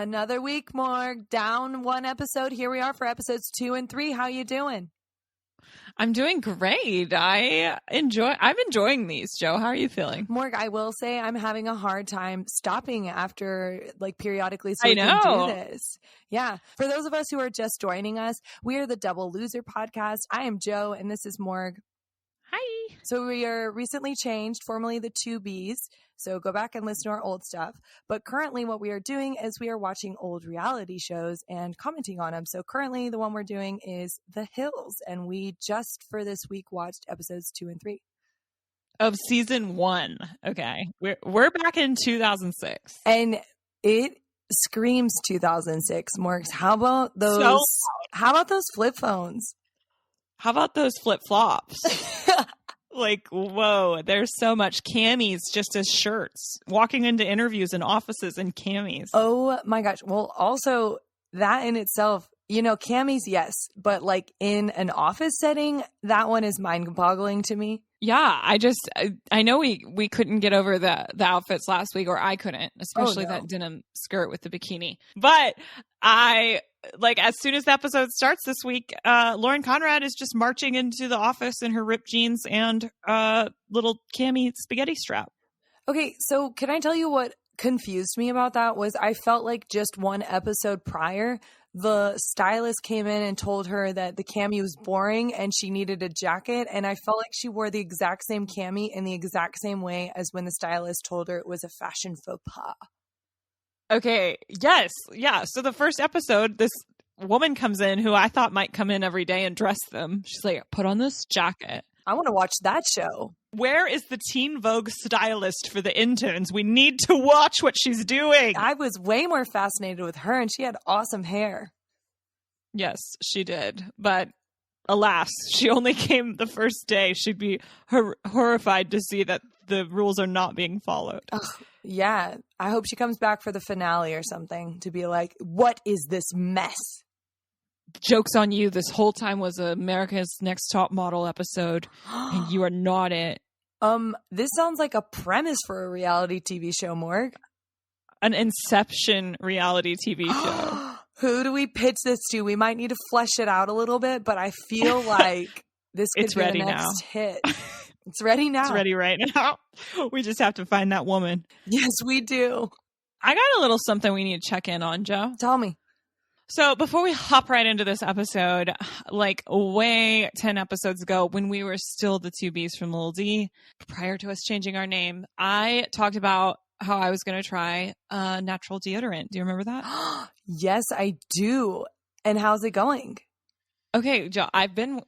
Another week, Morg. Down one episode. Here we are for episodes 2 and 3. How you doing? I'm doing great. I'm enjoying these, Joe. How are you feeling? Morg, I will say I'm having a hard time stopping after periodically so I we know. can do this. Yeah. For those of us who are just joining us, we are the Double Loser podcast. I am Joe and this is Morg. Hi. So we are recently changed, formerly the 2Bs. So go back and listen to our old stuff. But currently what we are doing is we are watching old reality shows and commenting on them. So currently the one we're doing is The Hills. And we just for this week watched episodes 2 and 3. Of season 1. Okay. We're back in 2006. And it screams 2006, Morgs. How about those flip phones? How about those flip-flops? Like, whoa, there's so much camis just as shirts. Walking into interviews in offices in camis. Oh my gosh. Well, also that in itself, camis, yes. But in an office setting, that one is mind-boggling to me. Yeah, I know we couldn't get over the outfits last week, or I couldn't, especially that denim skirt with the bikini. But as soon as the episode starts this week, Lauren Conrad is just marching into the office in her ripped jeans and little cami spaghetti strap. Okay, so can I tell you what confused me about that was I felt like just one episode prior, the stylist came in and told her that the cami was boring and she needed a jacket. And I felt like she wore the exact same cami in the exact same way as when the stylist told her it was a fashion faux pas. Okay. Yes. Yeah. So the first episode, this woman comes in who I thought might come in every day and dress them. She's like, put on this jacket. I want to watch that show. Where is the Teen Vogue stylist for the interns? We need to watch what she's doing. I was way more fascinated with her, and she had awesome hair. Yes, she did. But alas, she only came the first day. She'd be horrified to see that the rules are not being followed. Ugh, yeah. I hope she comes back for the finale or something to be like, what is this mess? Joke's on you. This whole time was America's Next Top Model episode, and you are not it. This sounds like a premise for a reality TV show, Morg. An Inception reality TV show. Who do we pitch this to? We might need to flesh it out a little bit, but I feel like this could be the next hit. It's ready now. It's ready right now. We just have to find that woman. Yes, we do. I got a little something we need to check in on, Joe. Tell me. So before we hop right into this episode, way 10 episodes ago when we were still the 2Bs from Lil D, prior to us changing our name, I talked about how I was going to try natural deodorant. Do you remember that? Yes, I do. And how's it going? Okay, Joe, I've been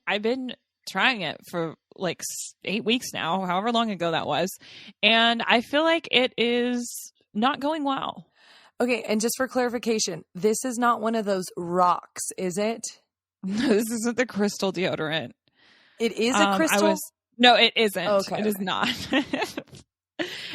trying it for 8 weeks now, however long ago that was. And I feel like it is not going well. Okay, and just for clarification, this is not one of those rocks, is it? No, this isn't the crystal deodorant. It is a crystal? No, it isn't. Okay. It is not.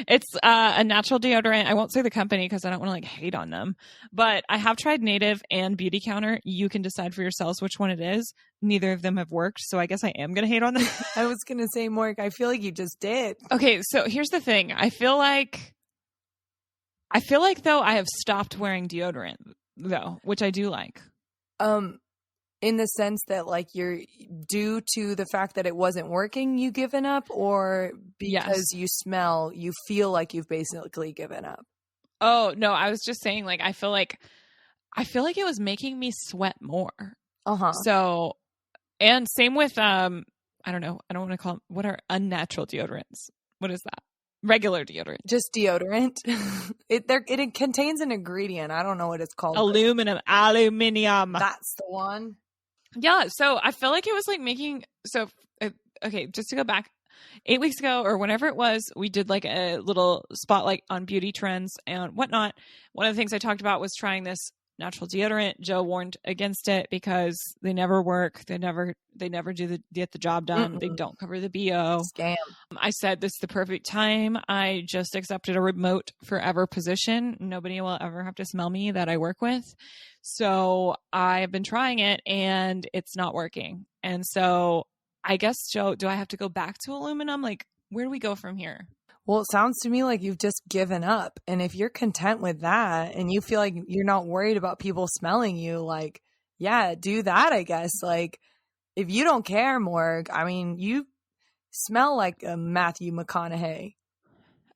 It's a natural deodorant. I won't say the company because I don't want to hate on them. But I have tried Native and Beauty Counter. You can decide for yourselves which one it is. Neither of them have worked, so I guess I am going to hate on them. I was going to say, Morg, I feel like you just did. Okay, so here's the thing. I feel like though I have stopped wearing deodorant though, which I do like. In the sense that you're due to the fact that it wasn't working, you given up, or because you smell, you feel like you've basically given up? Oh, no, I was just saying I feel like it was making me sweat more. Uh-huh. So, and same with I don't know. I don't want to call them, what are unnatural deodorants? What is that? Regular deodorant. Just deodorant. It contains an ingredient. I don't know what it's called. Aluminium. That's the one. Yeah. So I feel like it was okay, just to go back 8 weeks ago or whenever it was, we did a little spotlight on beauty trends and whatnot. One of the things I talked about was trying this natural deodorant. Joe warned against it because they never work. They never get the job done. Mm-mm. They don't cover the BO. Scam. I said this is the perfect time. I just accepted a remote forever position. Nobody will ever have to smell me that I work with. So I've been trying it and it's not working. And so I guess, Joe, do I have to go back to aluminum? Where do we go from here? Well, it sounds to me like you've just given up. And if you're content with that and you feel like you're not worried about people smelling you, like, yeah, do that, I guess. Like, if you don't care, Morg, I mean, you smell like a Matthew McConaughey.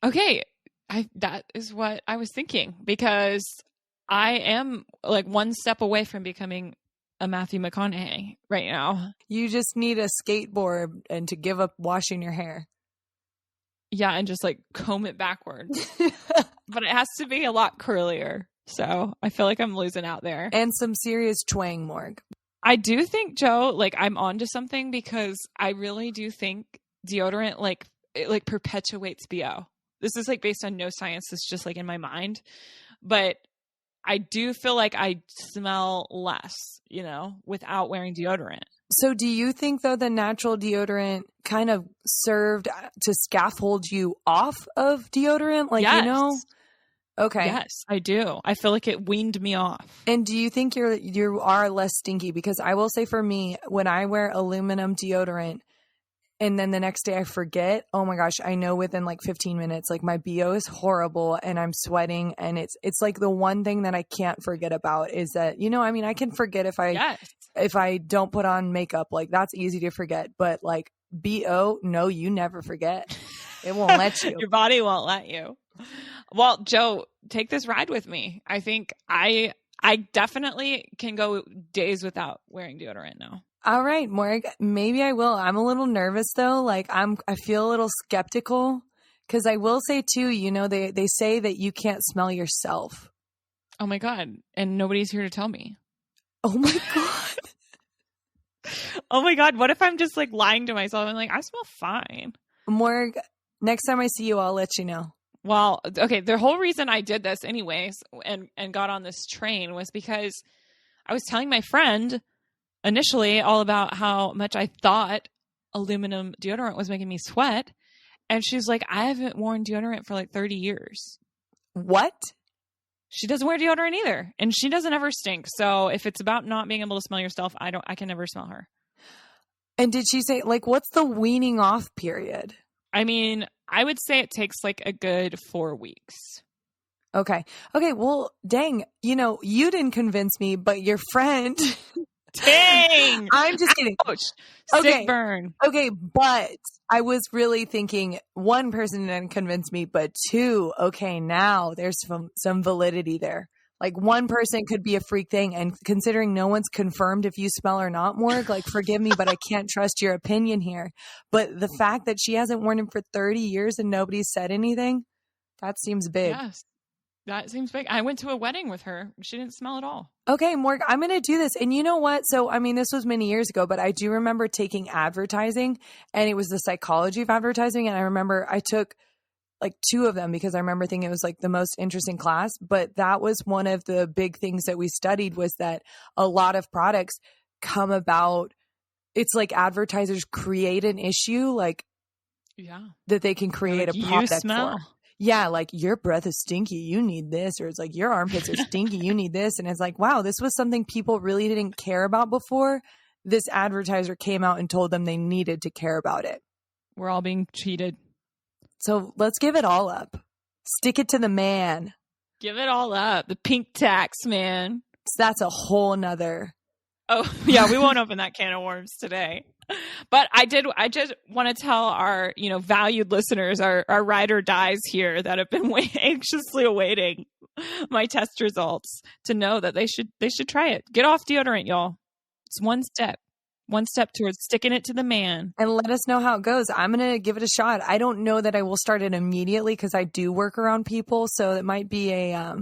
Okay. That is what I was thinking, because I am like one step away from becoming a Matthew McConaughey right now. You just need a skateboard and to give up washing your hair. Yeah, and just like comb it backwards. But it has to be a lot curlier. So I feel like I'm losing out there. And some serious twang, Morg. I do think, Joe, like I'm onto something, because I really do think deodorant it perpetuates BO. This is like based on no science. It's just like in my mind. But I do feel like I smell less, without wearing deodorant. So do you think, though, the natural deodorant kind of served to scaffold you off of deodorant? Like, yes. Okay. Yes, I do. I feel like it weaned me off. And do you think you are less stinky? Because I will say for me, when I wear aluminum deodorant and then the next day I forget, oh my gosh, I know within like 15 minutes, like my BO is horrible and I'm sweating, and it's like the one thing that I can't forget about is that, I can forget if I don't put on makeup, like that's easy to forget, but like BO, no, you never forget. It won't let you. Your body won't let you. Well, Joe, take this ride with me. I think I definitely can go days without wearing deodorant now. All right, Morg, maybe I will. I'm a little nervous though. Like I feel a little skeptical, because I will say too, they say that you can't smell yourself. Oh my God. And nobody's here to tell me. Oh my God. Oh my God. What if I'm just like lying to myself and like, I smell fine? Morg, next time I see you, I'll let you know. Well, okay. The whole reason I did this anyways and got on this train was because I was telling my friend initially all about how much I thought aluminum deodorant was making me sweat. And she's like, I haven't worn deodorant for like 30 years. What? She doesn't wear deodorant either. And she doesn't ever stink. So if it's about not being able to smell yourself, I can never smell her. And did she say, like, what's the weaning off period? I mean, I would say it takes like a good 4 weeks. Okay. Well, dang, you didn't convince me, but your friend. Dang! I'm just kidding. Ouch. Sick burn. Okay, but I was really thinking one person didn't convince me, but two, okay, now there's some validity there. Like one person could be a freak thing, and considering no one's confirmed if you smell or not, Morg, like forgive me, but I can't trust your opinion here. But the fact that she hasn't worn him for 30 years and nobody's said anything, that seems big. Yes. That seems big. I went to a wedding with her. She didn't smell at all. Okay, Morg, I'm going to do this. And you know what? So, this was many years ago, but I do remember taking advertising, and it was the psychology of advertising. And I remember I took like 2 of them because I remember thinking it was like the most interesting class. But that was one of the big things that we studied, was that a lot of products come about. It's like advertisers create an issue, like that they can create a product you smell. for. Yeah, like your breath is stinky, you need this. Or it's like your armpits are stinky, you need this. And it's like, wow, this was something people really didn't care about before. This advertiser came out and told them they needed to care about it. We're all being cheated. So let's give it all up. Stick it to the man. Give it all up. The pink tax, man. So that's a whole nother. Oh, yeah, we won't open that can of worms today. But I just want to tell our, valued listeners, our ride or dies here that have been anxiously awaiting my test results, to know that they should try it. Get off deodorant, y'all. It's one step towards sticking it to the man. And let us know how it goes. I'm going to give it a shot. I don't know that I will start it immediately because I do work around people. So it might be I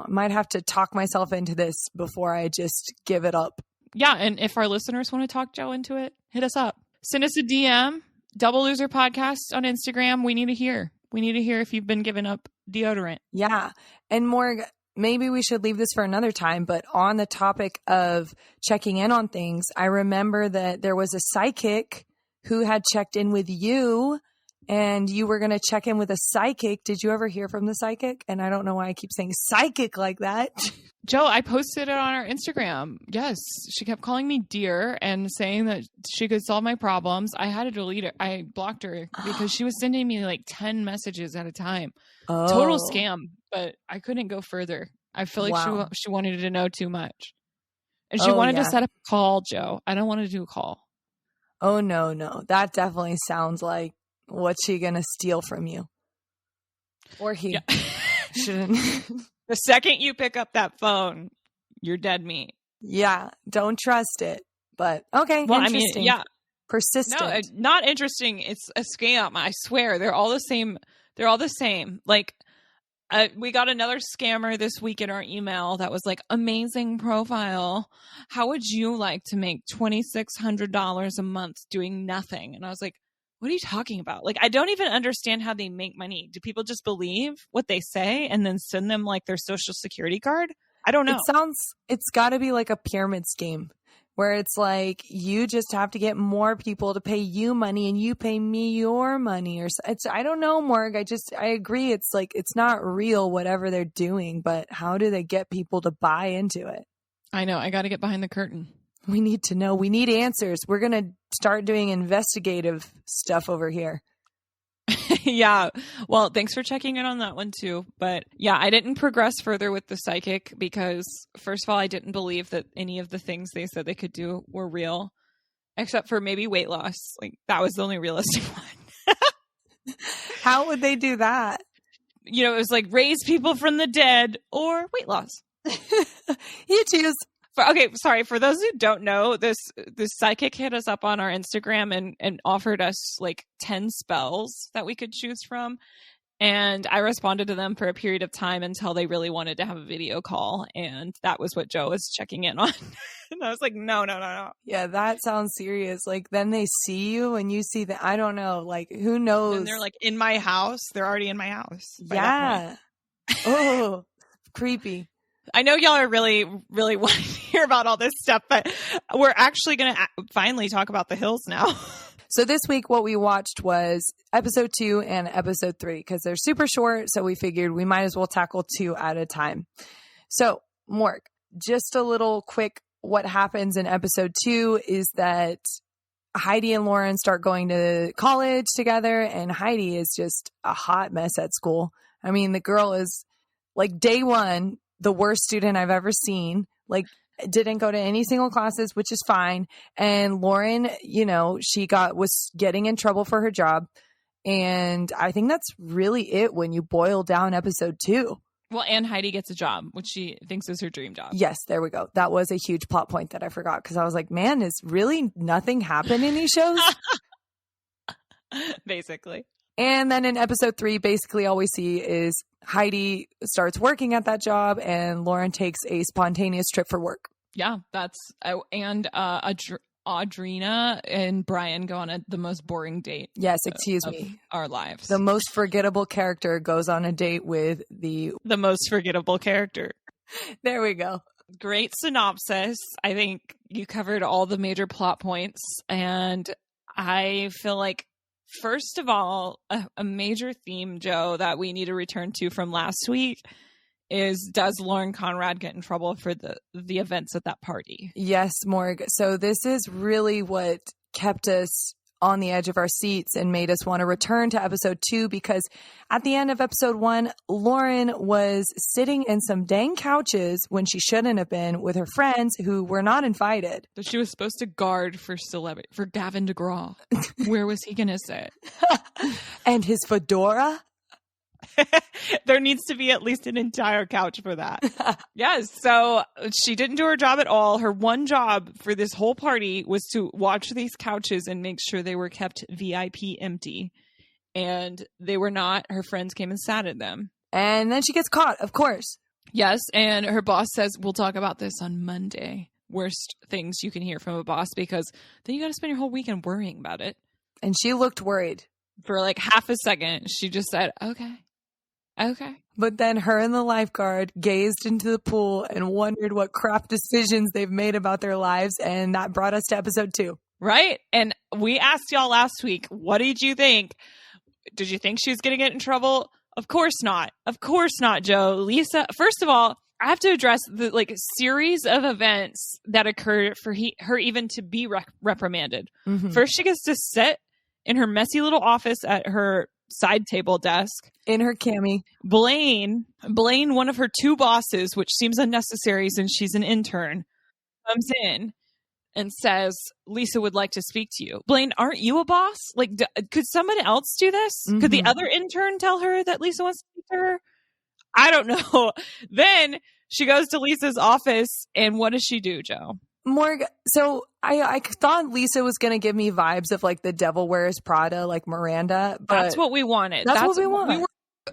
might have to talk myself into this before I just give it up. Yeah, and if our listeners want to talk Joe into it, hit us up. Send us a DM, Double Loser Podcast on Instagram. We need to hear. We need to hear if you've been giving up deodorant. Yeah. And Morg, maybe we should leave this for another time, but on the topic of checking in on things, I remember that there was a psychic who had checked in with you, and you were going to check in with a psychic. Did you ever hear from the psychic? And I don't know why I keep saying psychic like that. Joe, I posted it on our Instagram. Yes, she kept calling me dear and saying that she could solve my problems. I had to delete it. I blocked her because she was sending me like 10 messages at a time. Oh. Total scam, but I couldn't go further. I feel like she wanted to know too much. And she wanted to set up a call, Joe. I don't want to do a call. Oh, no. That definitely sounds like what's she going to steal from you? Or he shouldn't. The second you pick up that phone, you're dead meat. Yeah, don't trust it. But okay, well, interesting. I mean, persistent. No, not interesting. It's a scam. I swear, they're all the same. They're all the same. Like, we got another scammer this week in our email that was like, amazing profile. How would you like to make $2,600 a month doing nothing? And I was like, what are you talking about? Like, I don't even understand how they make money. Do people just believe what they say and then send them like their social security card? I don't know. It's got to be like a pyramid scheme where it's like you just have to get more people to pay you money and you pay me your money. Or I don't know, Morg. I agree. It's like, it's not real, whatever they're doing, but how do they get people to buy into it? I know. I got to get behind the curtain. We need to know. We need answers. We're going to start doing investigative stuff over here. Yeah. Well, thanks for checking in on that one too. But yeah, I didn't progress further with the psychic because first of all, I didn't believe that any of the things they said they could do were real, except for maybe weight loss. Like that was the only realistic one. How would they do that? You know, it was like raise people from the dead or weight loss. You choose. Okay, sorry. For those who don't know, this psychic hit us up on our Instagram and offered us like 10 spells that we could choose from. And I responded to them for a period of time until they really wanted to have a video call. And that was what Joe was checking in on. And I was like, no. Yeah, that sounds serious. Like then they see you and you see that. I don't know. Like who knows? And they're like in my house. They're already in my house. Yeah. Oh, creepy. I know y'all are really, really wanting to hear about all this stuff, but we're actually going to finally talk about the hills now. So this week, what we watched was episode 2 and episode 3 because they're super short. So we figured we might as well tackle 2 at a time. So Morg, just a little quick, what happens in episode 2 is that Heidi and Lauren start going to college together and Heidi is just a hot mess at school. I mean, the girl is like day one, the worst student I've ever seen, like didn't go to any single classes, which is fine. And Lauren, you know, was getting in trouble for her job. And I think that's really it when you boil down episode 2. Well, and Heidi gets a job, which she thinks is her dream job. Yes, there we go. That was a huge plot point that I forgot because I was like, man, is really nothing happen in these shows? Basically. And then in episode 3, basically all we see is Heidi starts working at that job and Lauren takes a spontaneous trip for work. Yeah, and Audrina and Brian go on the most boring date. Yes, excuse me. Our lives. The most forgettable character goes on a date with the most forgettable character. There we go. Great synopsis. I think you covered all the major plot points and I feel like first of all, a major theme, Joe, that we need to return to from last week is, does Lauren Conrad get in trouble for the events at that party? Yes, Morg. So this is really what kept us on the edge of our seats and made us want to return to episode 2 because at the end of episode 1, Lauren was sitting in some dang couches when she shouldn't have been with her friends who were not invited. So she was supposed to guard for Gavin DeGraw. Where was he going to sit? And his fedora? There needs to be at least an entire couch for that. Yes. So she didn't do her job at all. Her one job for this whole party was to watch these couches and make sure they were kept VIP empty. And they were not. Her friends came and sat at them. And then she gets caught, of course. Yes. And her boss says, we'll talk about this on Monday. Worst things you can hear from a boss because then you got to spend your whole weekend worrying about it. And she looked worried. For like half a second, she just said, okay. But then her and the lifeguard gazed into the pool and wondered what crap decisions they've made about their lives. And that brought us to episode 2. Right. And we asked y'all last week, what did you think? Did you think she was going to get in trouble? Of course not. Of course not, Joe. Lisa, first of all, I have to address the like series of events that occurred for her even to be reprimanded. Mm-hmm. First, she gets to sit in her messy little office at her side table desk in her cami. Blaine, one of her two bosses, which seems unnecessary since she's an intern, comes in and says, Lisa would like to speak to you. Blaine, aren't you a boss? Like, could someone else do this? Mm-hmm. Could the other intern tell her that Lisa wants to speak to her? I don't know. Then she goes to Lisa's office, and what does she do, Joe? Morg, so I thought Lisa was going to give me vibes of like the Devil Wears Prada, like Miranda. But that's what we wanted. That's what we want.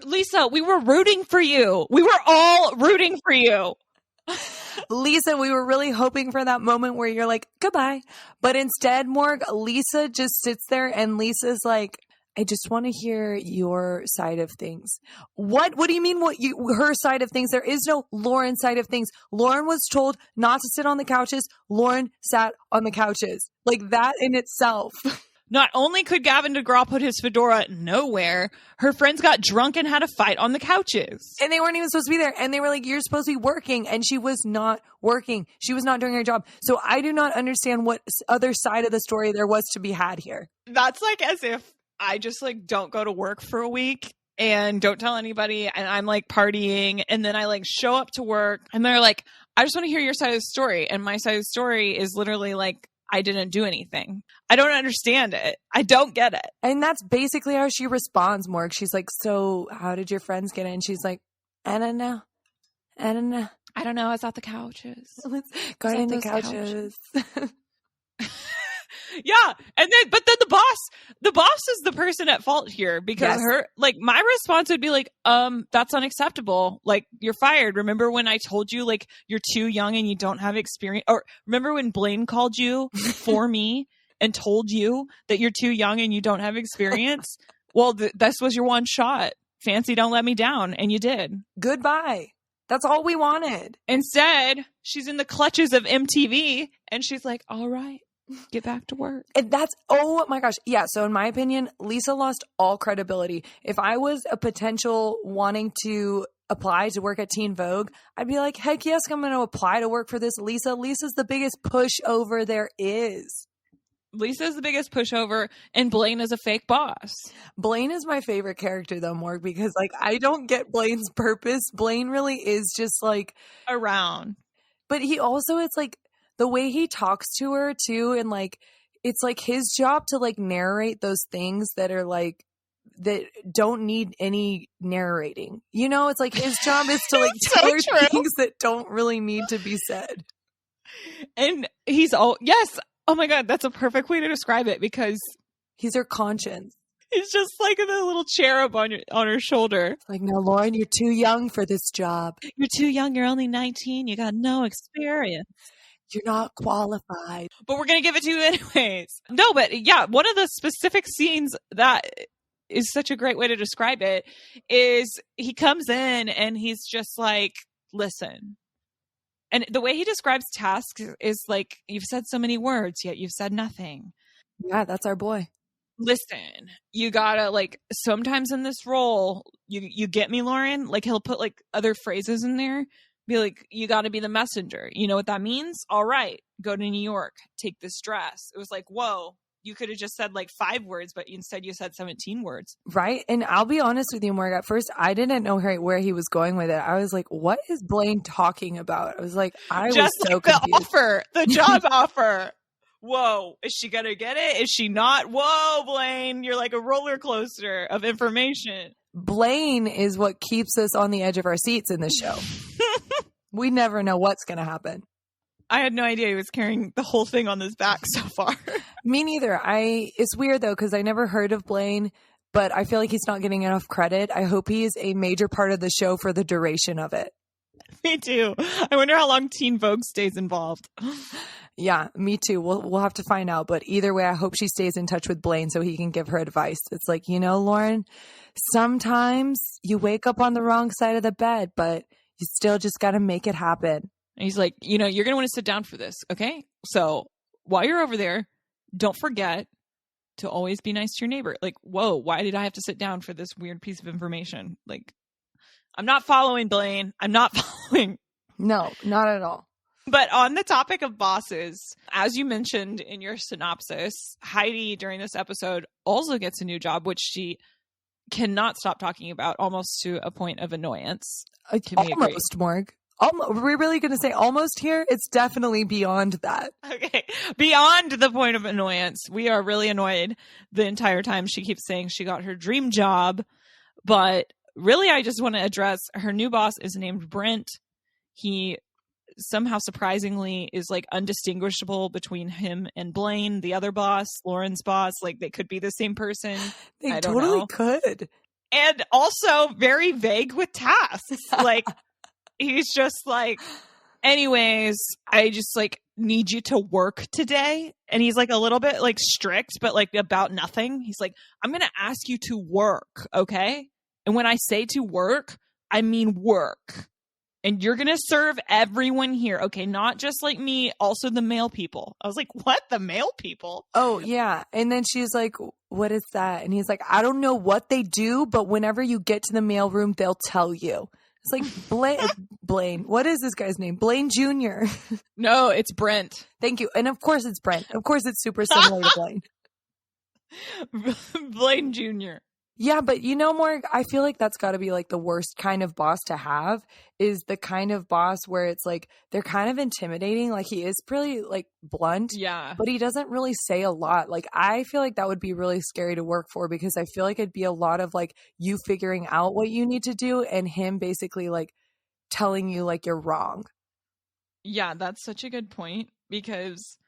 Lisa, we were rooting for you. We were all rooting for you. Lisa, we were really hoping for that moment where you're like, goodbye. But instead, Morg, Lisa just sits there and Lisa's like, I just want to hear your side of things. What do you mean her side of things? There is no Lauren's side of things. Lauren was told not to sit on the couches. Lauren sat on the couches. Like that in itself. Not only could Gavin DeGraw put his fedora nowhere, her friends got drunk and had a fight on the couches. And they weren't even supposed to be there. And they were like, you're supposed to be working. And she was not working. She was not doing her job. So I do not understand what other side of the story there was to be had here. That's like as if I just like don't go to work for a week and don't tell anybody and I'm like partying and then I like show up to work and they're like, I just want to hear your side of the story. And my side of the story is literally like, I didn't do anything. I don't understand it. I don't get it. And that's basically how she responds, Morg. She's like, so how did your friends get in? She's like, I don't know. I don't know. I don't know. It's at the couches. Guarding the couches. Yeah. And then, but then the boss is the person at fault here because her, like my response would be like, that's unacceptable. Like you're fired. Remember when I told you like you're too young and you don't have experience, or remember when Blaine called you for me and told you that you're too young and you don't have experience? Well, this was your one shot. Fancy don't let me down. And you did. Goodbye. That's all we wanted. Instead, she's in the clutches of MTV and she's like, all right. Get back to work. And that's, oh my gosh. Yeah. So in my opinion, Lisa lost all credibility. If I was a potential wanting to apply to work at Teen Vogue, I'd be like, heck yes, I'm going to apply to work for this Lisa. Lisa's the biggest pushover there is. Lisa's the biggest pushover and Blaine is a fake boss. Blaine is my favorite character though, Morg, because like I don't get Blaine's purpose. Blaine really is just like around. But he also, it's like, the way he talks to her too, and like it's like his job to like narrate those things that are like that don't need any narrating. You know, it's like his job is to like tell her things that don't really need to be said. And he's all yes. Oh my God, that's a perfect way to describe it because he's her conscience. He's just like the little cherub on her shoulder. It's like, no, Lauren, you're too young for this job. You're too young. You're only 19. You got no experience. You're not qualified. But we're going to give it to you anyways. No, but yeah, one of the specific scenes that is such a great way to describe it is he comes in and he's just like, listen. And the way he describes tasks is like, you've said so many words, yet you've said nothing. Yeah, that's our boy. Listen, you gotta like, sometimes in this role, you get me, Lauren? Like he'll put like other phrases in there. Be like, you got to be the messenger. You know what that means? All right, go to New York, take this dress. It was like, whoa, you could have just said like 5 words, but instead you said 17 words. Right. And I'll be honest with you, Morg, at first, I didn't know where he was going with it. I was like, what is Blaine talking about? I was like, was so confused. The job offer. Whoa, is she going to get it? Is she not? Whoa, Blaine, you're like a roller coaster of information. Blaine is what keeps us on the edge of our seats in this show. We never know what's going to happen. I had no idea he was carrying the whole thing on his back so far. Me neither. It's weird though, because I never heard of Blaine, but I feel like he's not getting enough credit. I hope he is a major part of the show for the duration of it. Me too. I wonder how long Teen Vogue stays involved. Yeah, me too. We'll have to find out. But either way, I hope she stays in touch with Blaine so he can give her advice. It's like, Lauren, sometimes you wake up on the wrong side of the bed, but you still just got to make it happen. And he's like, you're going to want to sit down for this. Okay. So while you're over there, don't forget to always be nice to your neighbor. Like, whoa, why did I have to sit down for this weird piece of information? Like, I'm not following, Blaine. I'm not following. No, not at all. But on the topic of bosses, as you mentioned in your synopsis, Heidi during this episode also gets a new job, which she cannot stop talking about, almost to a point of annoyance. Almost, Morg. We're really going to say almost here? It's definitely beyond that. Okay. Beyond the point of annoyance. We are really annoyed the entire time. She keeps saying she got her dream job. But really, I just want to address her new boss is named Brent. He somehow surprisingly is like undistinguishable between him and Blaine, the other boss, Lauren's boss. Like they could be the same person. They totally could. And also very vague with tasks. Like he's just like, anyways, I just like need you to work today. And he's like a little bit like strict, but like about nothing. He's like, I'm going to ask you to work. Okay. And when I say to work, I mean work. And you're going to serve everyone here. Okay. Not just like me, also the male people. I was like, what? The male people? Oh, yeah. And then she's like, what is that? And he's like, I don't know what they do, but whenever you get to the mail room, they'll tell you. It's like Blaine. What is this guy's name? Blaine Jr. No, it's Brent. Thank you. And of course it's Brent. Of course it's super similar to Blaine. Blaine Jr. Yeah, but you know, Morg, I feel like that's got to be like the worst kind of boss to have, is the kind of boss where it's like they're kind of intimidating. Like he is pretty like blunt, yeah, but he doesn't really say a lot. Like I feel like that would be really scary to work for, because I feel like it'd be a lot of like you figuring out what you need to do and him basically like telling you like you're wrong. Yeah, that's such a good point, because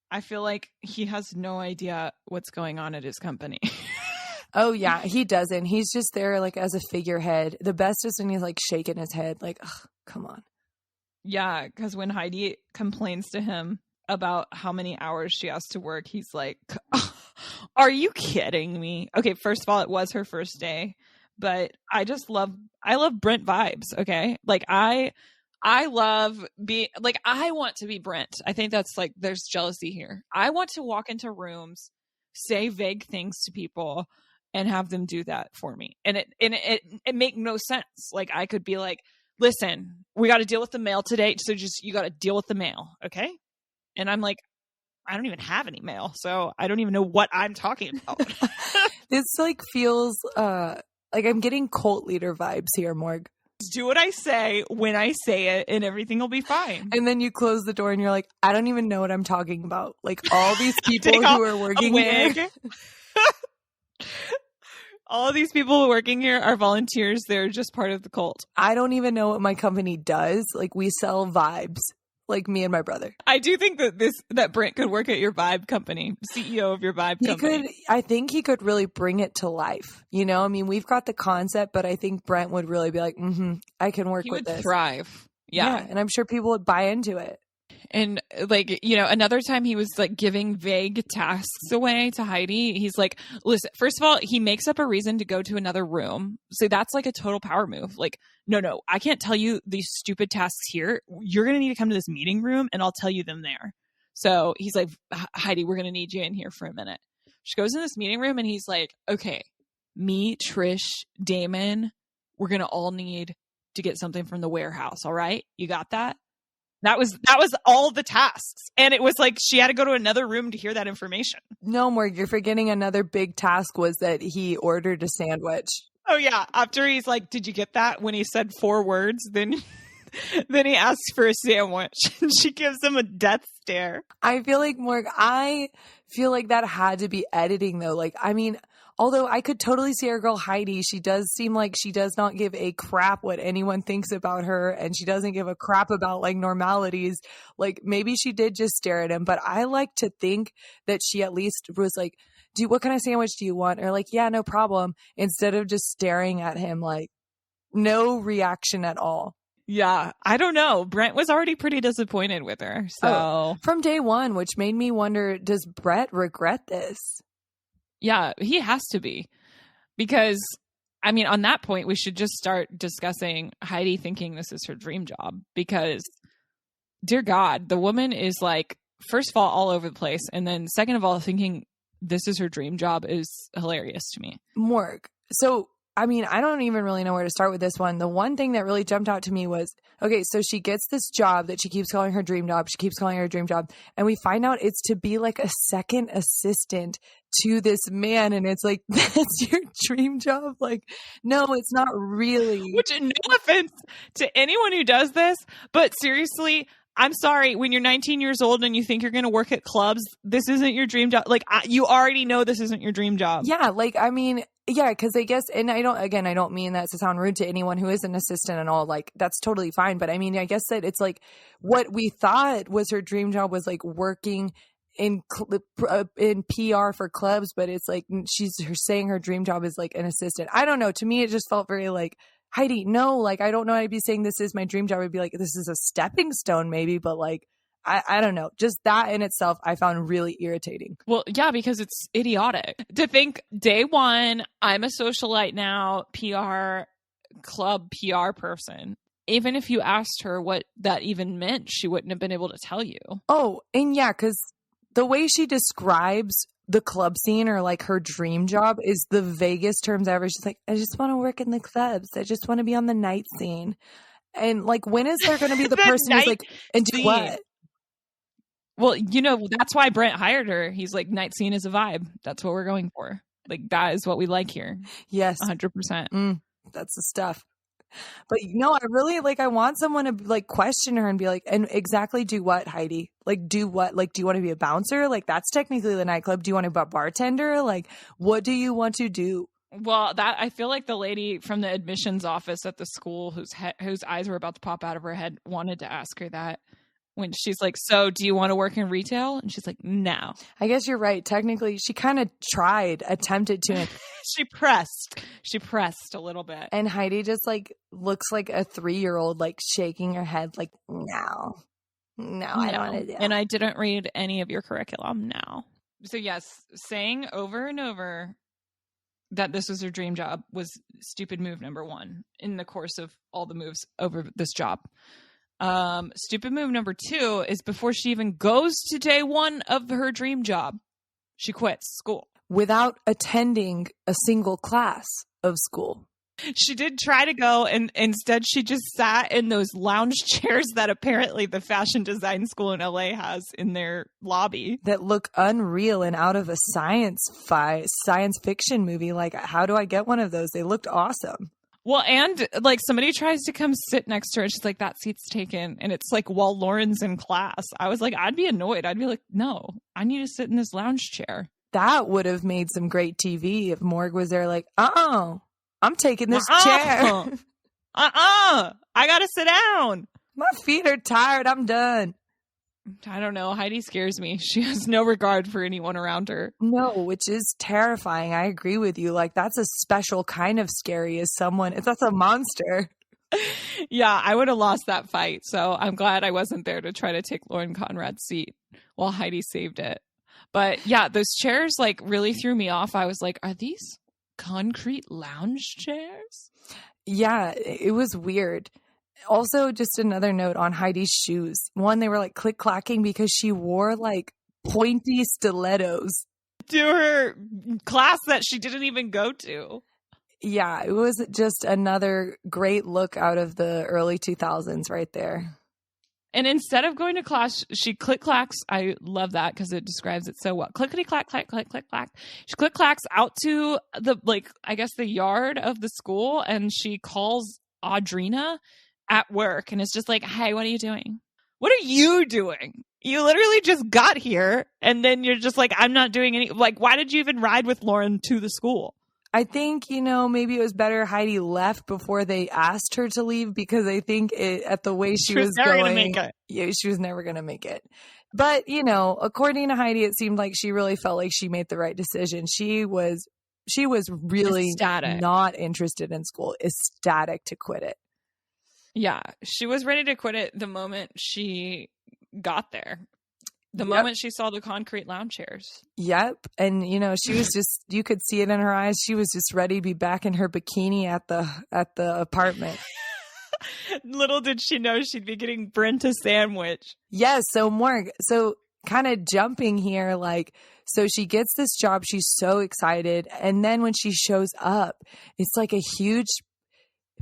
I feel like he has no idea what's going on at his company. Oh, yeah, he doesn't. He's just there like as a figurehead. The best is when he's like shaking his head like, ugh, come on. Yeah, because when Heidi complains to him about how many hours she has to work, he's like, are you kidding me? Okay, first of all, it was her first day, but I love Brent vibes, okay? Like I want to be Brent. I think that's like, there's jealousy here. I want to walk into rooms, say vague things to people, and have them do that for me. And it make no sense. Like I could be like, listen, we got to deal with the mail today. So just, you got to deal with the mail. Okay. And I'm like, I don't even have any mail. So I don't even know what I'm talking about. This like feels like I'm getting cult leader vibes here, Morg. Just do what I say when I say it and everything will be fine. And then you close the door and you're like, I don't even know what I'm talking about. Like all these people who are working here. All these people working here are volunteers. They're just part of the cult. I don't even know what my company does. Like we sell vibes, like me and my brother. I do think that Brent could work at your vibe company, CEO of your vibe company. I think he could really bring it to life. You know, I mean, we've got the concept, but I think Brent would really be like, I can work with this. He would thrive. Yeah. And I'm sure people would buy into it. And like, you know, another time he was like giving vague tasks away to Heidi. He's like, listen, first of all, he makes up a reason to go to another room. So that's like a total power move. Like, no, I can't tell you these stupid tasks here. You're going to need to come to this meeting room and I'll tell you them there. So he's like, Heidi, we're going to need you in here for a minute. She goes in this meeting room and he's like, okay, me, Trish, Damon, we're going to all need to get something from the warehouse. All right. You got that? That was all the tasks. And it was like she had to go to another room to hear that information. No, Morg, you're forgetting another big task was that he ordered a sandwich. Oh, yeah. After he's like, did you get that? When he said 4 words, then he asks for a sandwich. And she gives him a death stare. I feel like, Morg, that had to be editing, though. Like, I mean, although I could totally see our girl Heidi, she does seem like she does not give a crap what anyone thinks about her, and she doesn't give a crap about like normalities. Like maybe she did just stare at him, but I like to think that she at least was like, what kind of sandwich do you want? Or like, yeah, no problem. Instead of just staring at him like no reaction at all. Yeah, I don't know. Brent was already pretty disappointed with her. So from day one, which made me wonder, does Brett regret this? Yeah, he has to be, because, I mean, on that point, we should just start discussing Heidi thinking this is her dream job, because, dear God, the woman is like, first of all over the place, and then second of all, thinking this is her dream job is hilarious to me. Morg. So I mean, I don't even really know where to start with this one. The one thing that really jumped out to me was, okay, so she gets this job that she keeps calling her dream job. She keeps calling her dream job. And we find out it's to be like a second assistant to this man. And it's like, that's your dream job? Like, no, it's not really. Which, no offense to anyone who does this, but seriously, I'm sorry, when you're 19 years old and you think you're going to work at clubs, this isn't your dream job. Like, you already know this isn't your dream job. Yeah, like, I mean, yeah, because I guess, and I don't mean that to sound rude to anyone who is an assistant and all, like, that's totally fine. But I mean, I guess that it's like what we thought was her dream job was like working in PR for clubs, but it's like she's saying her dream job is like an assistant. I don't know. To me, it just felt very like, Heidi, no, like, I don't know. I'd be saying this is my dream job. I'd be like, this is a stepping stone maybe, but like, I don't know. Just that in itself, I found really irritating. Well, yeah, because it's idiotic to think day one, I'm a socialite now, club PR person. Even if you asked her what that even meant, she wouldn't have been able to tell you. Oh, and yeah, because the way she describes the club scene or like her dream job is the vaguest terms ever. She's like, I just want to work in the clubs. I just want to be on the night scene. And like, when is there going to be the person who's like, and do what? Well, you know, that's why Brent hired her. He's like, night scene is a vibe. That's what we're going for. Like, that is what we like here. Yes. 100%. That's the stuff. But no, I really like, I want someone to like question her and be like, and exactly do what, Heidi? Like, do what? Like, do you want to be a bouncer? Like, that's technically the nightclub. Do you want to be a bartender? Like, what do you want to do? Well, that I feel like the lady from the admissions office at the school whose eyes were about to pop out of her head wanted to ask her that. When she's like, so do you want to work in retail? And she's like, no. I guess you're right. Technically, she kind of attempted to. She pressed a little bit. And Heidi just like looks like a 3-year-old, like shaking her head like, no, I don't want to do it. And I didn't read any of your curriculum now. So yes, saying over and over that this was her dream job was stupid move number one in the course of all the moves over this job. Stupid move number 2 is before she even goes to day one of her dream job, she quits school. Without attending a single class of school. She did try to go, and instead she just sat in those lounge chairs that apparently the fashion design school in LA has in their lobby. That look unreal and out of a science fiction movie. Like, how do I get one of those? They looked awesome. Well, and like somebody tries to come sit next to her and she's like, that seat's taken. And it's like while Lauren's in class. I was like, I'd be annoyed. I'd be like, no, I need to sit in this lounge chair. That would have made some great TV if Morg was there like, I'm taking this chair. I got to sit down. My feet are tired. I'm done. I don't know. Heidi scares me. She has no regard for anyone around her. No, which is terrifying. I agree with you. Like, that's a special kind of scary as someone. That's a monster. Yeah, I would have lost that fight. So I'm glad I wasn't there to try to take Lauren Conrad's seat while Heidi saved it. But yeah, those chairs like really threw me off. I was like, are these concrete lounge chairs? Yeah, it was weird. Also, just another note on Heidi's shoes. One, they were like click-clacking because she wore like pointy stilettos to her class that she didn't even go to. Yeah, it was just another great look out of the early 2000s right there. And instead of going to class, she click-clacks. I love that because it describes it so well. Clickety-clack, clack, clack, clack, clack. She click-clacks out to the, like, I guess the yard of the school, and she calls Audrina at work and it's just like, hey, what are you doing? What are you doing? You literally just got here and then you're just like, I'm not doing any, like, why did you even ride with Lauren to the school? I think, maybe it was better Heidi left before they asked her to leave because I think at the way she was never going, gonna make it. Yeah, she was never going to make it. But, according to Heidi, it seemed like she really felt like she made the right decision. She was really ecstatic. Not interested in school, ecstatic to quit it. Yeah, she was ready to quit it the moment she got there. The moment she saw the concrete lounge chairs. Yep. And, she was just, you could see it in her eyes. She was just ready to be back in her bikini at the apartment. Little did she know she'd be getting Brent a sandwich. Yes. So Morg, kind of jumping here. Like, so she gets this job. She's so excited. And then when she shows up, it's like a huge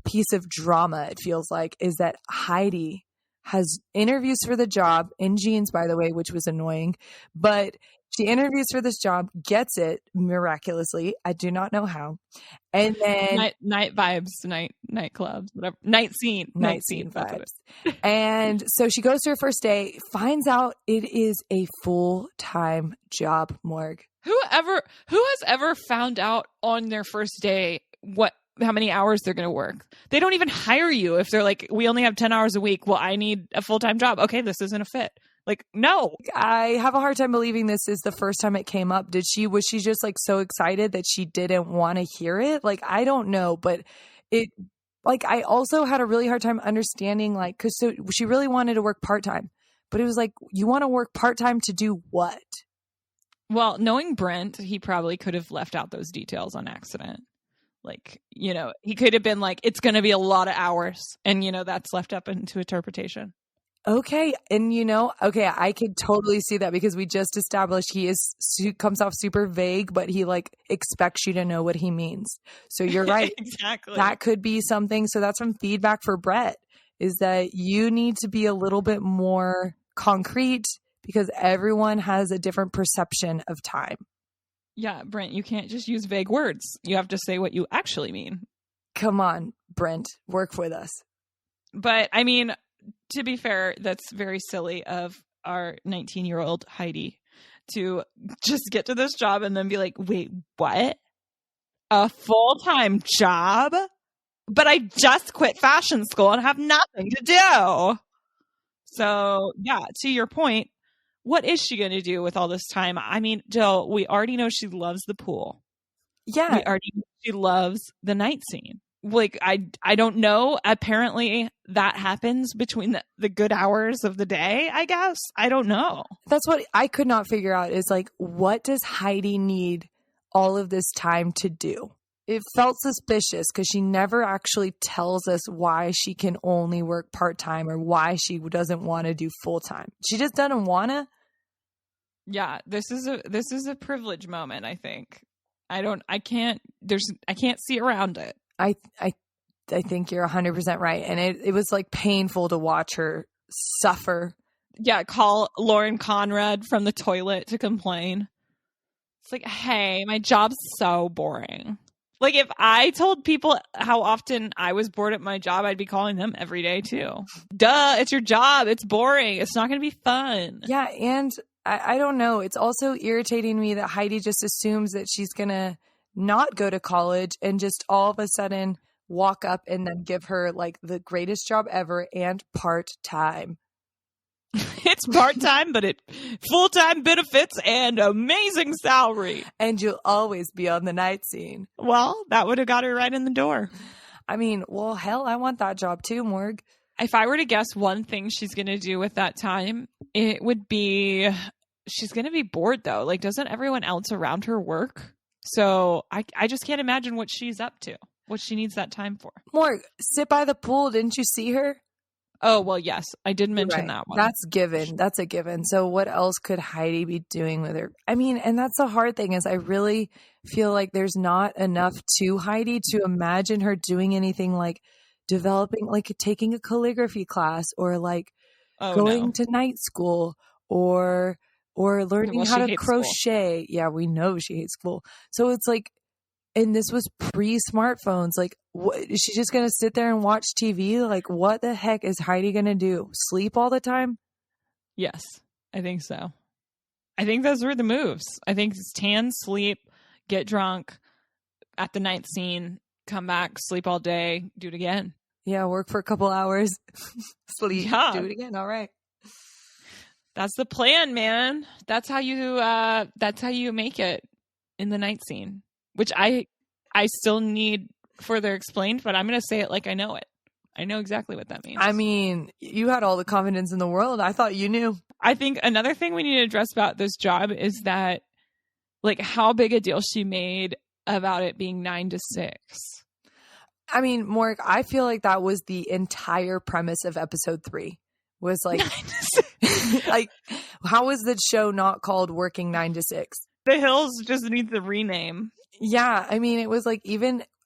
piece of drama. It feels like is that Heidi has interviews for the job in jeans, by the way, which was annoying, but she interviews for this job, gets it miraculously. I do not know how. And then night vibes, nightclubs, whatever, night scene vibes. And so she goes to her first day, finds out it is a full-time job, Morg. Who has ever found out on their first day how many hours they're going to work? They don't even hire you if they're like, we only have 10 hours a week. Well, I need a full-time job. Okay, this isn't a fit. Like, no. I have a hard time believing this is the first time it came up. Was she just like so excited that she didn't want to hear it? Like, I don't know, but I also had a really hard time understanding, like, cause so she really wanted to work part-time, but it was like, you want to work part-time to do what? Well, knowing Brent, he probably could have left out those details on accident. Like, he could have been like, it's going to be a lot of hours. And, that's left up into interpretation. Okay. And I could totally see that because we just established he comes off super vague, but he like expects you to know what he means. So you're right. Exactly. That could be something. So that's some feedback for Brett, is that you need to be a little bit more concrete because everyone has a different perception of time. Yeah, Brent, you can't just use vague words. You have to say what you actually mean. Come on, Brent, work with us. But I mean, to be fair, that's very silly of our 19-year-old Heidi to just get to this job and then be like, wait, what? A full-time job? But I just quit fashion school and have nothing to do. So, yeah, to your point, what is she going to do with all this time? I mean, Jill, we already know she loves the pool. Yeah. We already know she loves the night scene. Like, I don't know. Apparently that happens between the good hours of the day, I guess. I don't know. That's what I could not figure out is like, what does Heidi need all of this time to do? It felt suspicious because she never actually tells us why she can only work part-time or why she doesn't want to do full-time. She just doesn't want to. Yeah, this is a privilege moment, I think. I can't see around it. I think you're 100% right. And it was like painful to watch her suffer. Yeah, call Lauren Conrad from the toilet to complain. It's like, hey, my job's so boring. Like, if I told people how often I was bored at my job, I'd be calling them every day too. Duh, it's your job. It's boring. It's not going to be fun. Yeah, and I don't know. It's also irritating me that Heidi just assumes that she's going to not go to college and just all of a sudden walk up and then give her like the greatest job ever and part-time. It's part-time, but it full-time benefits and amazing salary. And you'll always be on the night scene. Well, that would have got her right in the door. I mean, well, hell, I want that job too, Morg. If I were to guess one thing she's going to do with that time, it would be she's going to be bored though. Like, doesn't everyone else around her work? So I just can't imagine what she's up to, what she needs that time for. Morg, sit by the pool. Didn't you see her? Oh, well, yes. I did mention that one. That's given. That's a given. So what else could Heidi be doing with her? I mean, and that's the hard thing is I really feel like there's not enough to Heidi to imagine her doing anything like developing, like taking a calligraphy class or like going to night school or learning how to crochet. School. Yeah, we know she hates school. So it's like, and this was pre-smartphones. Like, what, is she just going to sit there and watch TV? Like, what the heck is Heidi going to do? Sleep all the time? Yes, I think so. I think those were the moves. I think it's tan, sleep, get drunk at the night scene, come back, sleep all day, do it again. Yeah, work for a couple hours, sleep, do it again. All right. That's the plan, man. That's how you make it in the night scene. Which I still need further explained, but I'm going to say it like I know it. I know exactly what that means. I mean, you had all the confidence in the world. I thought you knew. I think another thing we need to address about this job is that, like, how big a deal she made about it being 9 to 6. I mean, Morg, I feel like that was the entire premise of episode 3. Was like, like How is the show not called Working 9 to 6? The Hills just needs a rename. Yeah. I mean, it was like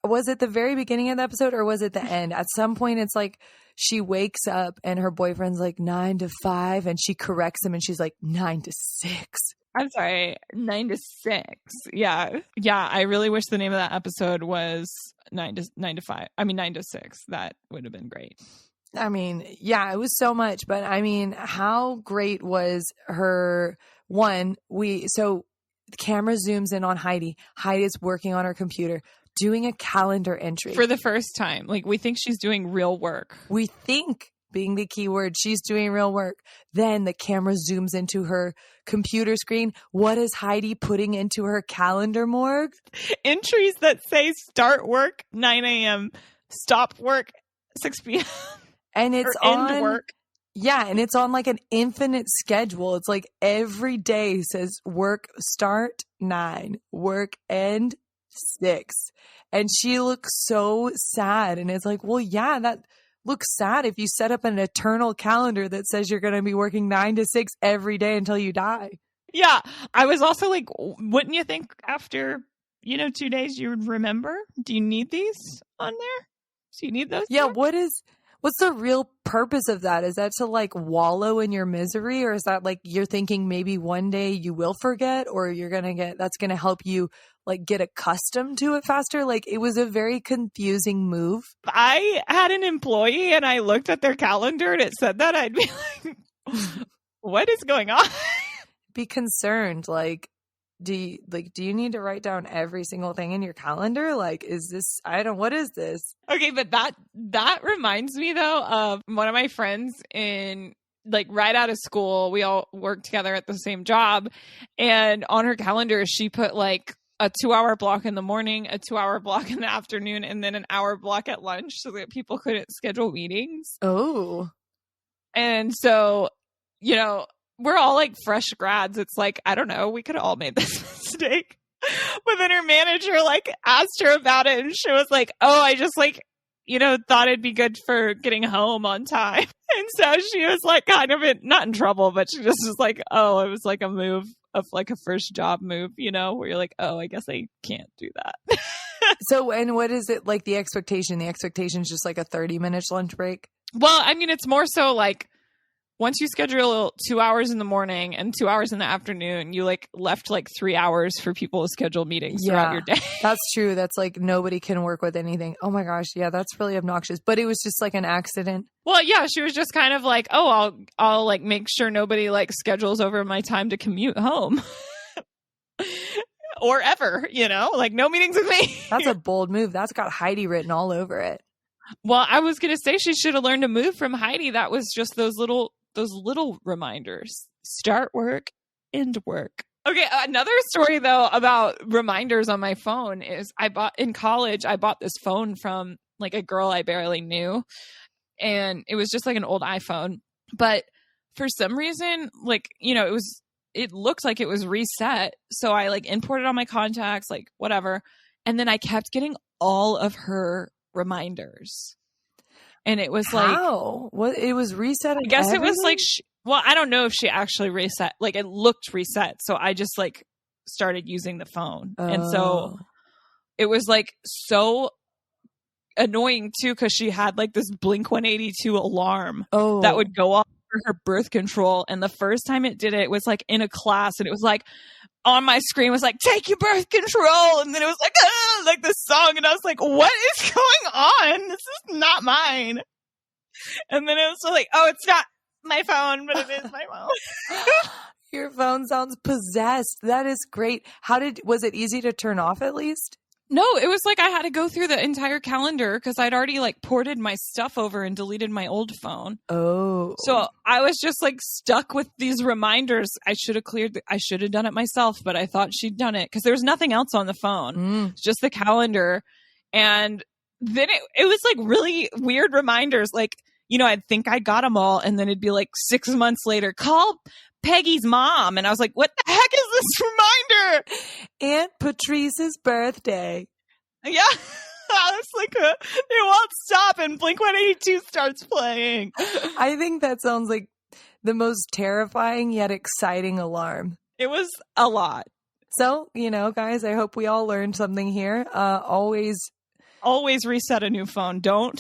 was it the very beginning of the episode or was it the end? At some point, it's like she wakes up and her boyfriend's like 9 to 5 and she corrects him and she's like 9 to 6. I'm sorry, 9 to 6. Yeah. Yeah. I really wish the name of that episode was 9 to 5. I mean, 9 to 6. That would have been great. I mean, yeah, it was so much, but I mean, how great was her so the camera zooms in on Heidi. Heidi's working on her computer, doing a calendar entry. For the first time. Like, we think she's doing real work. We think, being the key word, she's doing real work. Then the camera zooms into her computer screen. What is Heidi putting into her calendar, Morg? Entries that say start work 9 a.m., stop work 6 p.m. And it's end work. Yeah, and it's on like an infinite schedule. It's like every day says work start 9, work end 6. And she looks so sad. And it's like, well, yeah, that looks sad if you set up an eternal calendar that says you're going to be working 9 to 6 every day until you die. Yeah. I was also like, wouldn't you think after, 2 days you would remember? Do you need these on there? Do you need those? Yeah. What's the real purpose of that? Is that to like wallow in your misery, or is that like you're thinking maybe one day you will forget, or that's going to help you like get accustomed to it faster? Like, it was a very confusing move. If I had an employee and I looked at their calendar and it said that, I'd be like, what is going on? Be concerned. Like, do you need to write down every single thing in your calendar? Like, what is this? Okay, but that reminds me though of one of my friends in like right out of school. We all worked together at the same job, and on her calendar she put like a 2-hour block in the morning, a 2-hour block in the afternoon, and then an hour block at lunch so that people couldn't schedule meetings. Oh. And so, we're all like fresh grads. It's like, I don't know, we could have all made this mistake. But then her manager like asked her about it, and she was like, oh, I just like, thought it'd be good for getting home on time. And so she was like kind of not in trouble, but she just was like, oh, it was like a move of like a first job move, where you're like, oh, I guess I can't do that. So, and what is it like the expectation? The expectation is just like a 30-minute lunch break? Well, I mean, it's more so like, once you schedule 2 hours in the morning and 2 hours in the afternoon, you like left like 3 hours for people to schedule meetings throughout your day. That's true. That's like nobody can work with anything. Oh my gosh. Yeah, that's really obnoxious. But it was just like an accident. Well, yeah, she was just kind of like, oh, I'll like make sure nobody like schedules over my time to commute home. Or ever, like no meetings with me. That's a bold move. That's got Heidi written all over it. Well, I was going to say she should have learned to move from Heidi. That was just those little reminders. Start work, end work. Okay, another story though about reminders on my phone is in college I bought this phone from like a girl I barely knew, and it was just like an old iPhone, but for some reason like it looked like it was reset, so I like imported all my contacts, like whatever, and then I kept getting all of her reminders. And it was like, what? It was reset. I guess everything? It was like, I don't know if she actually reset. Like it looked reset, so I just like started using the phone, and so it was like so annoying too because she had like this Blink-182 alarm that would go off for her birth control, and the first time it did it was like in a class, and it was like on my screen was like, take your birth control, and then it was like this song, and I was like, what is going on? This is not mine. And then it was like, oh, it's not my phone, but it is my phone. Your phone sounds possessed. That is great. Was it easy to turn off at least? No, it was like I had to go through the entire calendar because I'd already like ported my stuff over and deleted my old phone. Oh. So I was just like stuck with these reminders. I should have done it myself, but I thought she'd done it because there was nothing else on the phone. It's just the calendar. And then it was like really weird reminders. Like, I'd think I got them all, and then it'd be like 6 months later, call Peggy's mom. And I was like, what the heck is this reminder? Aunt Patrice's birthday. Yeah. It's like it won't stop, and Blink-182 starts playing. I think that sounds like the most terrifying yet exciting alarm. It was a lot. So, guys, I hope we all learned something here. Always reset a new phone. Don't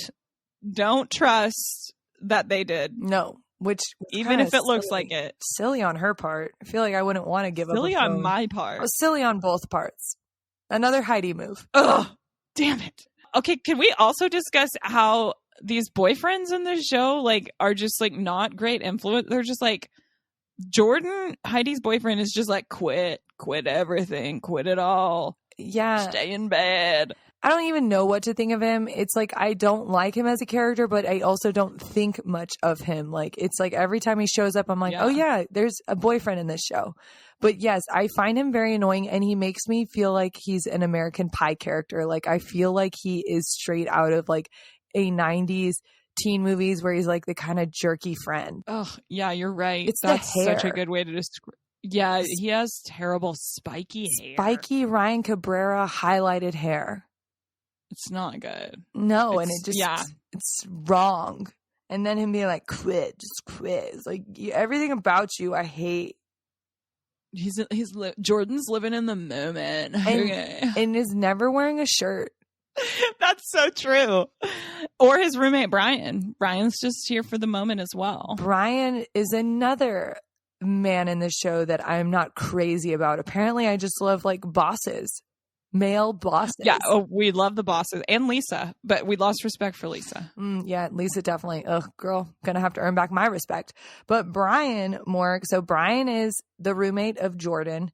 trust that they did. No, which even if it looks like it. Silly on her part. I feel like I wouldn't want to give up a phone. Silly on my part. Oh, silly on both parts. Another Heidi move. Ugh, damn it. Okay, can we also discuss how these boyfriends in the show like are just like not great influence? They're just like Jordan, Heidi's boyfriend, is just like quit everything, quit it all. Yeah. Stay in bed. I don't even know what to think of him. It's like I don't like him as a character, but I also don't think much of him. Like it's like every time he shows up, I'm like, oh yeah, there's a boyfriend in this show. But yes, I find him very annoying, and he makes me feel like he's an American Pie character. Like I feel like he is straight out of like a 90s teen movies where he's like the kind of jerky friend. Oh yeah, you're right. It's That's the hair. Such a good way to describe. Yeah, he has terrible spiky hair. Spiky Ryan Cabrera highlighted hair. It's not good. No, and it just, it's wrong. And then him being like, quit, just quit. It's like everything about you, I hate. Jordan's living in the moment. And is never wearing a shirt. That's so true. Or his roommate, Brian. Brian's just here for the moment as well. Brian is another man in the show that I'm not crazy about. Apparently, I just love like bosses. Male bosses. Yeah, we love the bosses and Lisa, but we lost respect for Lisa. Yeah, Lisa definitely. Ugh, girl, gonna have to earn back my respect. But Brian Morg, so Brian is the roommate of Jordan,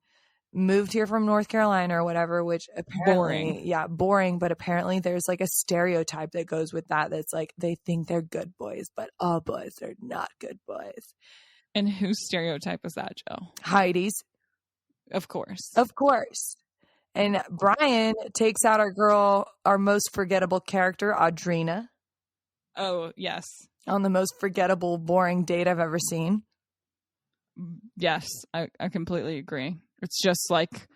moved here from North Carolina or whatever, which apparently, boring. But apparently there's like a stereotype that goes with that. That's like they think they're good boys, but all boys are not good boys. And whose stereotype is that, Joe? Heidi's. Of course. Of course. And Brian takes out our most forgettable character, Audrina. Oh, yes. On the most forgettable, boring date I've ever seen. Yes, I completely agree. It's just like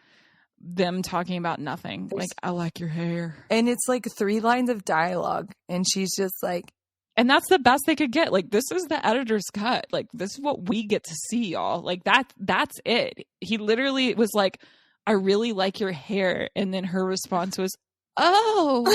them talking about nothing. Like, I like your hair. And it's like 3 lines of dialogue. And she's just like. And that's the best they could get. Like, this is the editor's cut. Like, this is what we get to see, y'all. Like, that's it. He literally was like, I really like your hair. And then her response was, oh.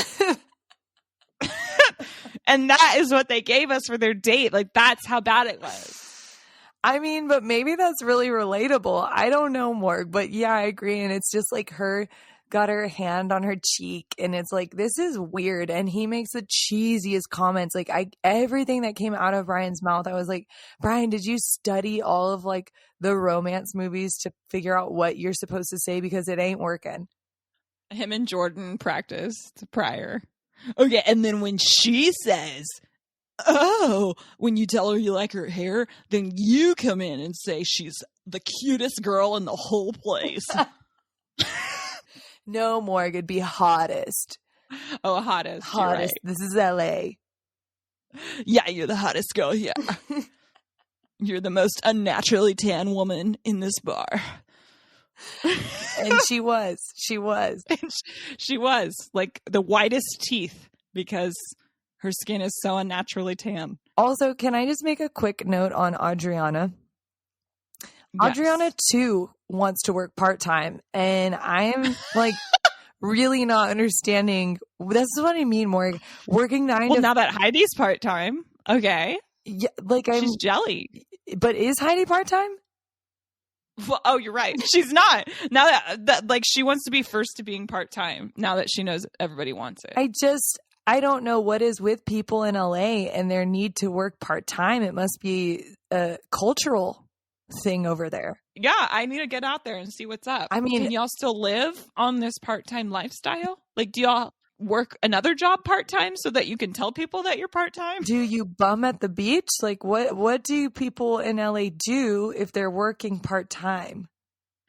And that is what they gave us for their date. Like, that's how bad it was. I mean, but maybe that's really relatable. I don't know, Morg. But yeah, I agree. And it's just like her got her hand on her cheek. And it's like, this is weird. And he makes the cheesiest comments. Like everything that came out of Brian's mouth, I was like, Brian, did you study all of like the romance movies to figure out what you're supposed to say? Because it ain't working. Him and Jordan practiced prior. Okay, and then when she says, oh, when you tell her you like her hair, then you come in and say she's the cutest girl in the whole place. No, Morg, it'd be hottest. Oh, hottest. Hottest. Right. This is LA. Yeah, you're the hottest girl here. You're the most unnaturally tan woman in this bar. And she was. She was. She was. Like the whitest teeth because her skin is so unnaturally tan. Also, can I just make a quick note on Audriana? Yes. Audriana, too, wants to work part-time. And I am, like, really not understanding. This is what I mean, Morg. Working 9 to... Well, now that Heidi's part-time. Okay. Yeah, like she's jelly. But is Heidi part-time? Well, oh, you're right. She's not. Now that like she wants to be first to being part-time. Now that she knows everybody wants it. I don't know what is with people in LA and their need to work part-time. It must be a cultural thing over there. Yeah, I need to get out there and see what's up. I mean, can y'all still live on this part-time lifestyle? Like, do y'all work another job part-time so that you can tell people that you're part-time? Do you bum at the beach? Like, what do people in LA do if they're working part-time?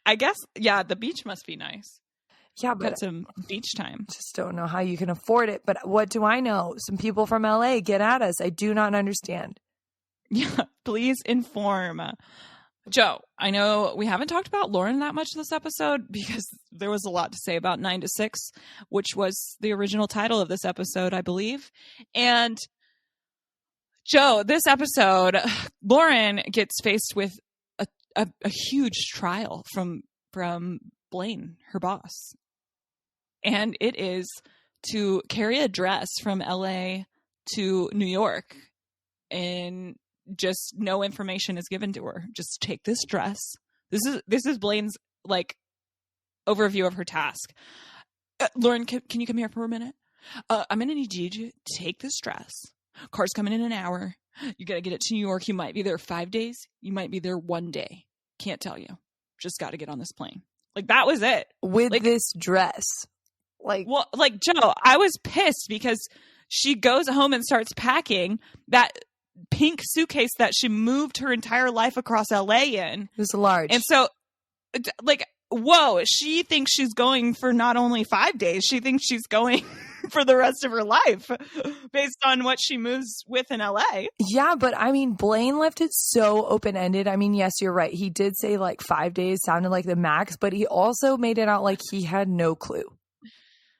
I guess, yeah, the beach must be nice. Yeah, but got some beach time. Just don't know how you can afford it. But what do I know? Some people from LA, get at us. I do not understand. Yeah, please inform. Joe, I know we haven't talked about Lauren that much this episode because there was a lot to say about 9 to 6, which was the original title of this episode, I believe. And Joe, this episode, Lauren gets faced with a huge trial from Blaine, her boss. And it is to carry a dress from LA to New York, and just no information is given to her. Just take this dress. This is Blaine's like overview of her task. Lauren, can you come here for a minute? I'm going to need you to take this dress. Car's coming in an hour. You got to get it to New York. You might be there 5 days. You might be there 1 day. Can't tell you. Just got to get on this plane. Like, that was it. With this dress. Well, Joe, I was pissed because she goes home and starts packing that pink suitcase that she moved her entire life across LA in. It was large. And so, whoa, she thinks she's going for not only 5 days, she thinks she's going for the rest of her life based on what she moves with in LA. Yeah, but I mean, Blaine left it so open-ended. I mean, yes, you're right. He did say 5 days sounded like the max, but he also made it out like he had no clue.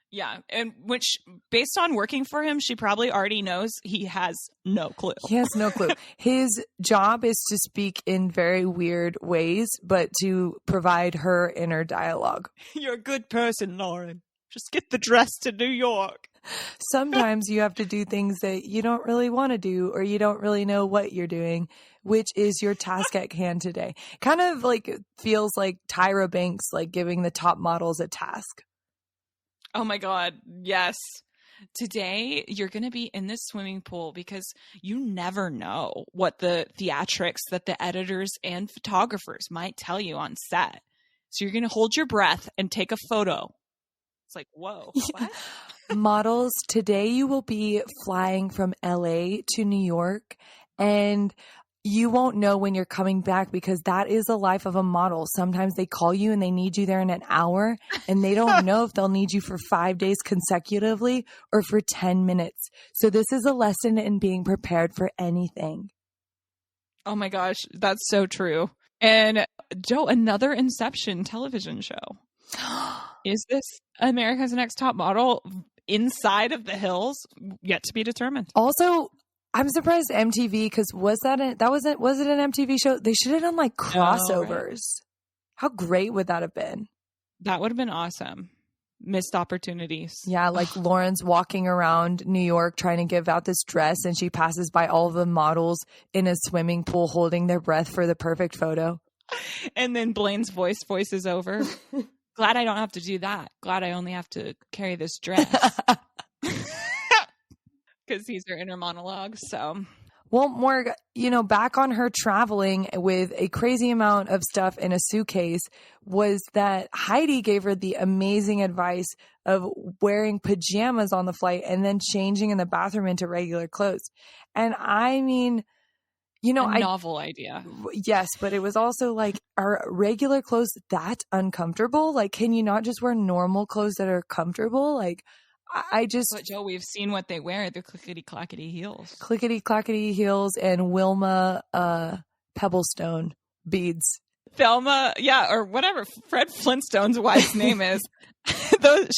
Yeah, and which, based on working for him, she probably already knows he has no clue. He has no clue. His job is to speak in very weird ways, but to provide her inner dialogue. You're a good person, Lauren. Just get the dress to New York. Sometimes you have to do things that you don't really want to do, or you don't really know what you're doing, which is your task at hand today. Kind of feels like Tyra Banks, giving the top models a task. Oh my God. Yes. Today, you're going to be in this swimming pool because you never know what the theatrics that the editors and photographers might tell you on set. So you're going to hold your breath and take a photo. It's like, whoa. What? Models, today you will be flying from LA to New York, and you won't know when you're coming back because that is the life of a model. Sometimes they call you and they need you there in an hour, and they don't know if they'll need you for 5 days consecutively or for 10 minutes. So this is a lesson in being prepared for anything. Oh my gosh, that's so true. And Joe, another Inception television show. Is this America's Next Top Model inside of the hills? Yet to be determined. Also, I'm surprised MTV, because was it an MTV show? They should have done crossovers. Oh, right. How great would that have been? That would have been awesome. Missed opportunities. Yeah, Lauren's walking around New York trying to give out this dress, and she passes by all the models in a swimming pool holding their breath for the perfect photo. And then Blaine's voices over. Glad I don't have to do that. Glad I only have to carry this dress. Because he's her inner monologue. So, well, Morg, back on her traveling with a crazy amount of stuff in a suitcase, was that Heidi gave her the amazing advice of wearing pajamas on the flight and then changing in the bathroom into regular clothes. And I mean, a novel idea. Yes, but it was also are regular clothes that uncomfortable? Can you not just wear normal clothes that are comfortable? But Joe, we've seen what they wear. They're clickety-clackety heels. Clickety-clackety heels and Wilma Pebblestone beads. Thelma, yeah, or whatever Fred Flintstone's wife's name is.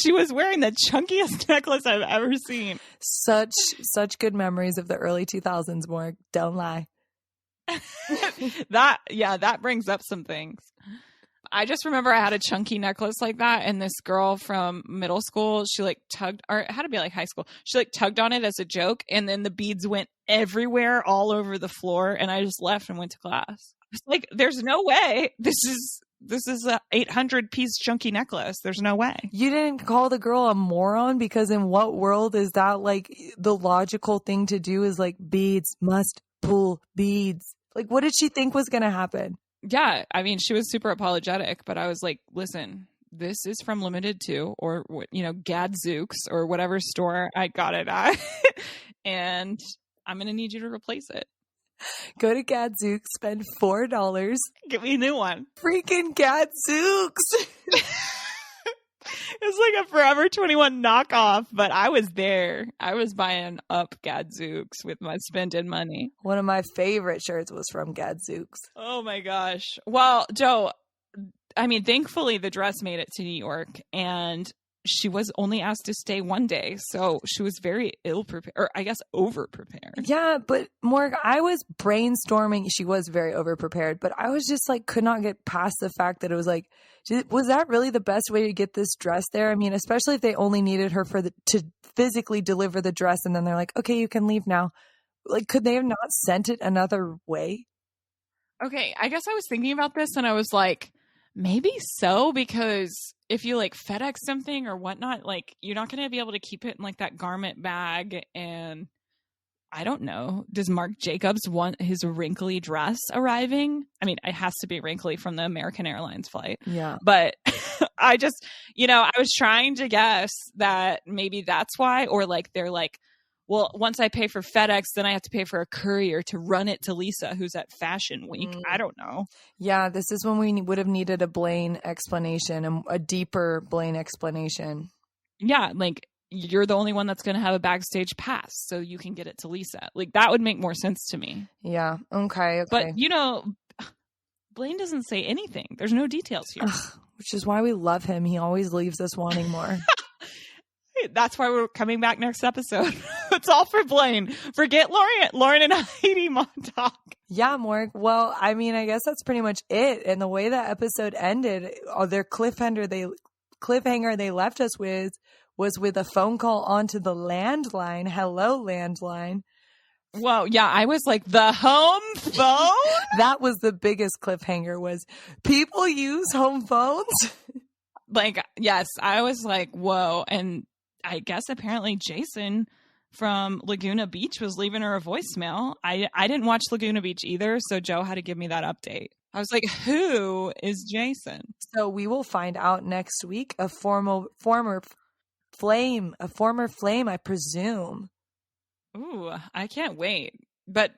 She was wearing the chunkiest necklace I've ever seen. Such good memories of the early 2000s, Morg. Don't lie. That brings up some things. I just remember I had a chunky necklace like that, and this girl from middle school, she tugged, or it had to be high school. She tugged on it as a joke, and then the beads went everywhere, all over the floor, and I just left and went to class. It's there's no way this is a 800-piece chunky necklace. There's no way. You didn't call the girl a moron, because in what world is that the logical thing to do is beads must pull beads? What did she think was going to happen? Yeah, I mean, she was super apologetic, but I was like, listen, this is from Limited 2 or, Gadzooks or whatever store I got it at. And I'm going to need you to replace it. Go to Gadzooks, spend $4. Get me a new one. Freaking Gadzooks. It's a Forever 21 knockoff, but I was there. I was buying up Gadzooks with my spending money. One of my favorite shirts was from Gadzooks. Oh my gosh. Well, Joe, I mean, thankfully the dress made it to New York, and she was only asked to stay 1 day. So she was very ill prepared, or I guess over prepared. Yeah, but Morg, I was brainstorming. She was very over prepared, but I was just like, could not get past the fact that it was like, was that really the best way to get this dress there? I mean, especially if they only needed her to physically deliver the dress, and then they're like, okay, you can leave now. Like, could they have not sent it another way? Okay, I guess I was thinking about this and I was like, maybe so, because if you like FedEx something or whatnot, like you're not going to be able to keep it in like that garment bag. And I don't know, does Marc Jacobs want his wrinkly dress arriving? I mean, it has to be wrinkly from the American Airlines flight. Yeah. But I just, I was trying to guess that maybe that's why, or like they're like, well, once I pay for FedEx, then I have to pay for a courier to run it to Lisa, who's at Fashion Week. I don't know. Yeah, this is when we would have needed a Blaine explanation, a deeper Blaine explanation. Yeah, like you're the only one that's going to have a backstage pass, so you can get it to Lisa. Like that would make more sense to me. Yeah, okay. But, Blaine doesn't say anything. There's no details here. Which is why we love him. He always leaves us wanting more. That's why we're coming back next episode. It's all for Blaine. Forget Lauren and Heidi Montauk. Yeah, Morg. Well, I mean, I guess that's pretty much it. And the way that episode ended, their cliffhanger they left us with was with a phone call onto the landline. Hello, landline. Well, yeah, I was like, the home phone? That was the biggest cliffhanger, was people use home phones? Like, yes, I was like, whoa. And I guess apparently Jason from Laguna Beach was leaving her a voicemail. I didn't watch Laguna Beach either, so Joe had to give me that update. I was like, who is Jason? So we will find out next week. A former flame, I presume. Ooh, I can't wait. But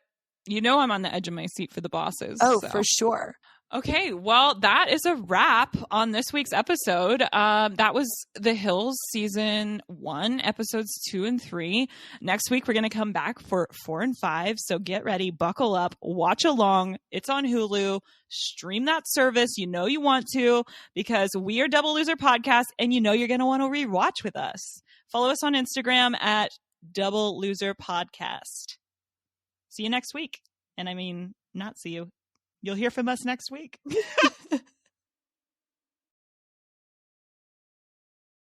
I'm on the edge of my seat for the bosses. Oh, so. For sure. Okay, well, that is a wrap on this week's episode. That was The Hills Season 1, Episodes 2 and 3. Next week, we're going to come back for 4 and 5. So get ready, buckle up, watch along. It's on Hulu. Stream that service. You want to, because we are Double Loser Podcast, and you're going to want to rewatch with us. Follow us on Instagram at Double Loser Podcast. See you next week. And I mean, not see you. You'll hear from us next week.